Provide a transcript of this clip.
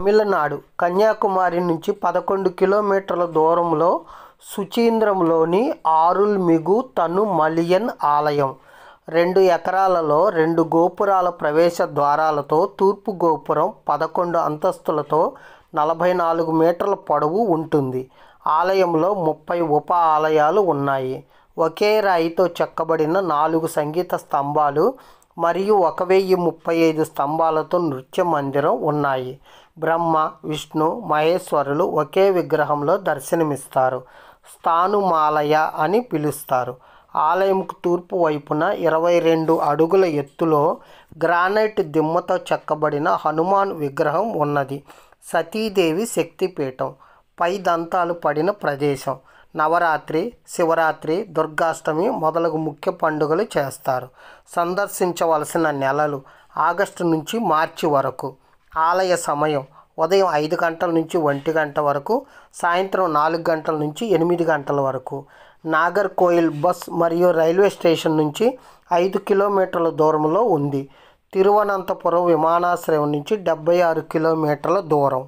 తమిళనాడు కన్యాకుమారి నుంచి 11 కిలోమీటర్ల దూరంలో సుచీంద్రంలోని ఆరుల్మిగు తనుమలియన్ ఆలయం 2 ఎకరాలలో 2 గోపురాల ప్రవేశ ద్వారాలతో తూర్పు గోపురం 11 అంతస్తులతో 44 మీటర్ల పొడవు ఉంటుంది. ఆలయంలో 30 ఉప ఆలయాలు ఉన్నాయి. ఒకే రాయితో చెక్కబడిన 4 సంగీత స్తంభాలు మరియు 1035 స్తంభాలతో నృత్య మందిరం ఉన్నాయి. బ్రహ్మ, విష్ణు, మహేశ్వరులు ఒకే విగ్రహంలో దర్శనమిస్తారు. స్థానుమాలయ అని పిలుస్తారు. ఆలయంకు తూర్పు వైపున 22 అడుగుల ఎత్తులో గ్రానైట్ దిమ్మతో చెక్కబడిన హనుమాన్ విగ్రహం ఉన్నది. సతీదేవి శక్తిపీఠం, పై దంతాలు పడిన ప్రదేశం. నవరాత్రి, శివరాత్రి, దుర్గాష్టమి మొదలగు ముఖ్య పండుగలు చేస్తారు. సందర్శించవలసిన నెలలు ఆగస్టు నుంచి మార్చి వరకు. ఆలయ సమయం ఉదయం 5 గంటల నుంచి 1 గంట వరకు, సాయంత్రం 4 గంటల నుంచి 8 గంటల వరకు. నాగర్కోయిల్ బస్ మరియు రైల్వే స్టేషన్ నుంచి 5 కిలోమీటర్ల దూరంలో ఉంది. తిరువనంతపురం విమానాశ్రయం నుంచి 76 కిలోమీటర్ల దూరం.